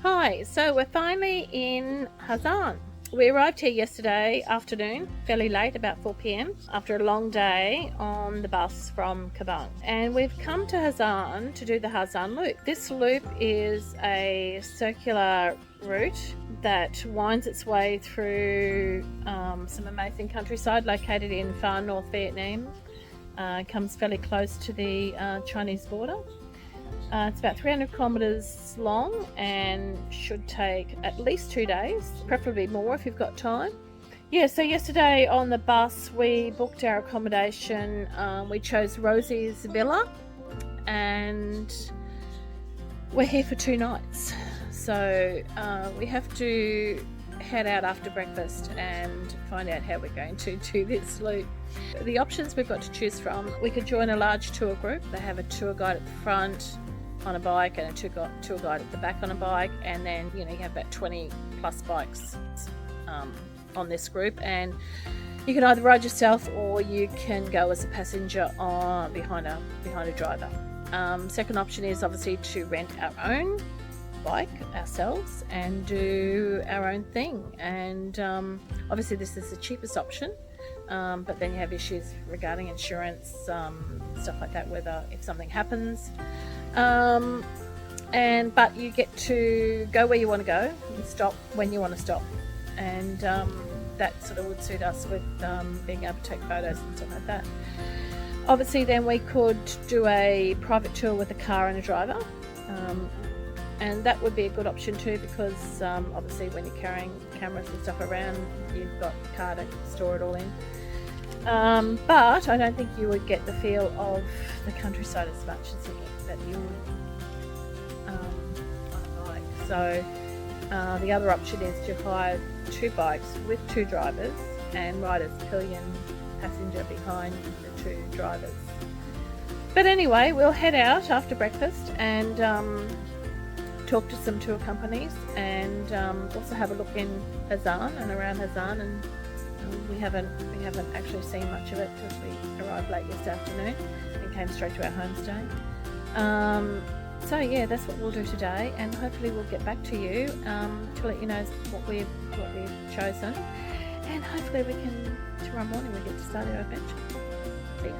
Hi, so we're finally in Ha Giang. We arrived here yesterday afternoon, fairly late, about 4 p.m, after a long day on the bus from Kabang. And we've come to Ha Giang to do the Ha Giang Loop. This loop is a circular route that winds its way through some amazing countryside located in far north Vietnam. Comes fairly close to the Chinese border. It's about 300 kilometres long and should take at least 2 days, preferably more if you've got time. Yeah, so yesterday on the bus we booked our accommodation. We chose Rosie's Villa and we're here for 2 nights. So we have to head out after breakfast and find out how we're going to do this loop. The options we've got to choose from: we could join a large tour group. They have a tour guide at the front on a bike and a tour guide at the back on a bike, and then you have about 20 plus bikes on this group, and you can either ride yourself or you can go as a passenger behind a driver. Second option is obviously to rent our own bike ourselves and do our own thing, and obviously this is the cheapest option, but then you have issues regarding insurance, stuff like that, whether if something happens, but you get to go where you want to go and stop when you want to stop, and that sort of would suit us with being able to take photos and stuff like that. Obviously then we could do a private tour with a car and a driver, and that would be a good option too, because obviously when you're carrying cameras and stuff around, you've got a car to store it all in. But I don't think you would get the feel of the countryside as much as that you would on a bike. So the other option is to hire 2 bikes with 2 drivers and ride as pillion passenger behind the 2 drivers. But anyway, we'll head out after breakfast and talk to some tour companies, and also have a look in Ha Giang and around Ha Giang, and we haven't actually seen much of it because we arrived late this afternoon and came straight to our homestay. So yeah, that's what we'll do today, and hopefully we'll get back to you to let you know what we've chosen, and hopefully we can, tomorrow morning we get to start our adventure. See ya.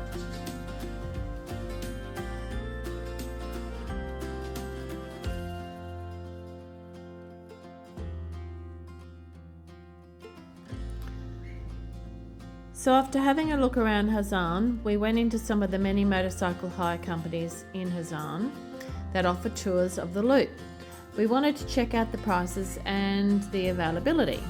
So after having a look around Ha Giang, we went into some of the many motorcycle hire companies in Ha Giang that offer tours of the loop. We wanted to check out the prices and the availability.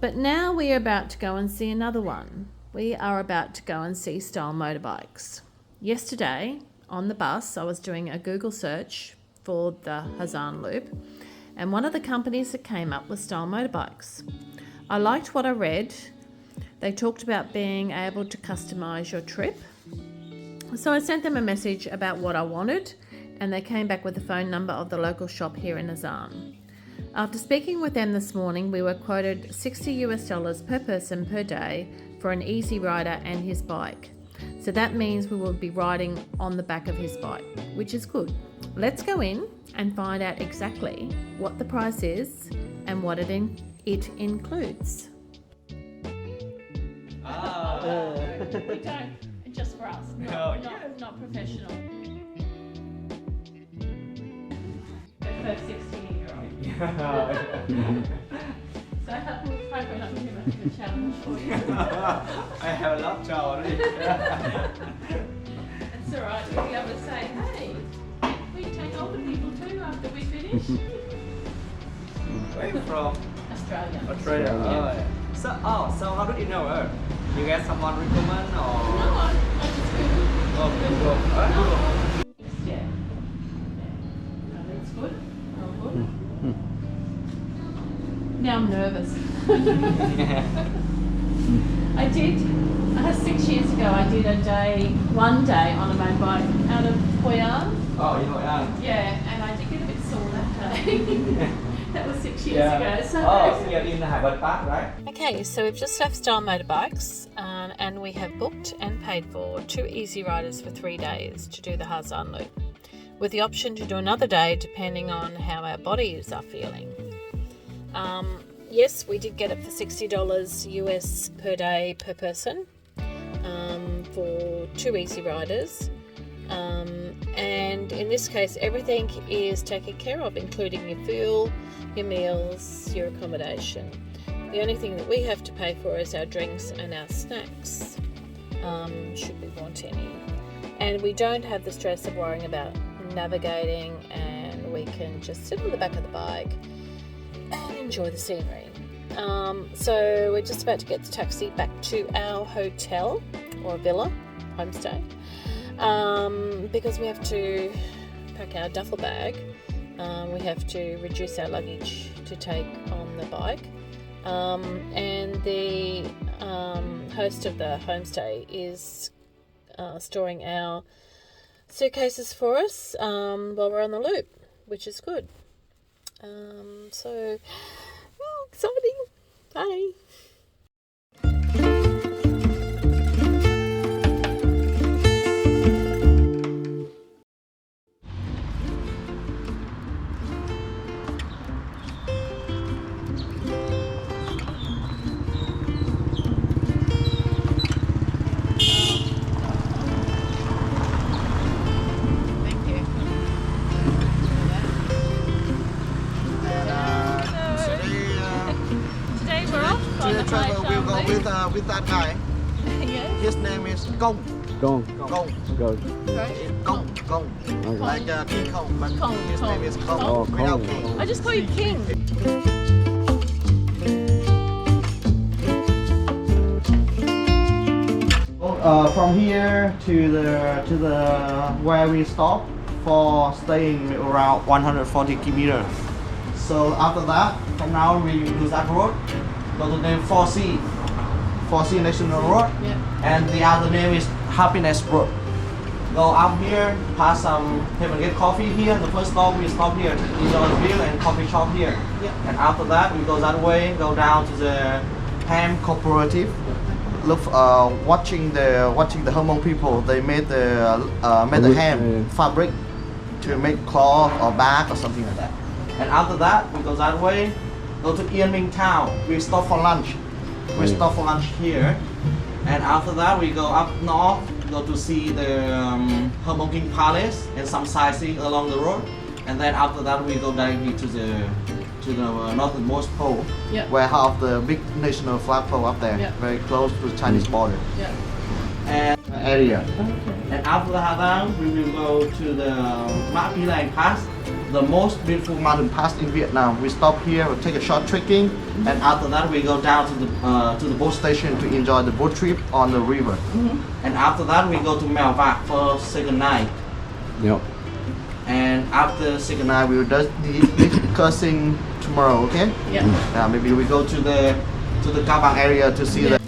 But now we are about to go and see another one. We are about to go and see Style Motorbikes. Yesterday on the bus I was doing a Google search for the Ha Giang Loop, and one of the companies that came up was Style Motorbikes. I liked what I read. They talked about being able to customise your trip. So I sent them a message about what I wanted, and they came back with the phone number of the local shop here in Ha Giang. After speaking with them this morning, we were quoted $60 per person per day for an easy rider and his bike. So that means we will be riding on the back of his bike, which is good. Let's go in and find out exactly what the price is and what it includes. We don't, just for us, not professional. The first 16-year-old. So hopefully we're not too much of a challenge for you. I have a laptop already. It's alright, we'll be able to say, hey, we take older people too after we finish. Where are you from? Australia. Australia. Yeah. So how did you know her? You get someone recommend or? No, I just Googled. Oh, Google. Yeah. No, that's good. Oh, good. Now I'm nervous. I did, 6 years ago, I did one day on a motorbike out of Hoi An. Oh, you know, yeah. Yeah, and I did get a bit sore that day. That was 6 years ago. So. Oh, so you're in the Harvard Park, right? Okay, so we've just left Style Motorbikes, and we have booked and paid for 2 easy riders for 3 days to do the Ha Giang Loop. with the option to do another day depending on how our bodies are feeling. Yes, we did get it for $60 US per day per person for 2 easy riders. And in this case, everything is taken care of, including your fuel, your meals, your accommodation. The only thing that we have to pay for is our drinks and our snacks, should we want any. And we don't have the stress of worrying about navigating, and we can just sit on the back of the bike and enjoy the scenery. So we're just about to get the taxi back to our hotel or villa, homestay, because we have to pack our duffel bag. We have to reduce our luggage to take on the bike. And the host of the homestay is storing our suitcases for us while we're on the loop, which is good. So exciting. Bye. With that guy. Yes. His name is Gong. Gong. Gong. Right. Gong. Okay. Like King Kong, but Kong, his Kong. name is Kong. Oh, Without Kong. King. I just call you King. From here to the where we stop for staying around 140 kilometers. So after that, from now we use that road. Go to the 4C National Road, and the other name is Happiness Road. Go up here, pass some Heaven Gate Coffee here. The first stop we stop here, enjoy the view and coffee shop here. And after that we go that way, go down to the Ham Cooperative. Look, watching the Hmong people. They made the ham fabric to make cloth or bag or something like that. And after that we go that way. Go to Yên Minh town. We stop for lunch. We stop for lunch here, and after that we go up north. Go to see the Hmong King Palace and some sightseeing along the road, and then after that we go directly to the northernmost pole, where have the big national flagpole up there, very close to the Chinese border. And area. And after the Ha Giang, we will go to the Ma Pi Pass, the most beautiful mountain pass in Vietnam. We stop here, we take a short trekking, and after that we go down to the boat station to enjoy the boat trip on the river. And after that we go to Mèo Vạc for second night. Yep. And after second night we will discussing tomorrow, okay? Yeah. Maybe we go to the Ca Bang area to see the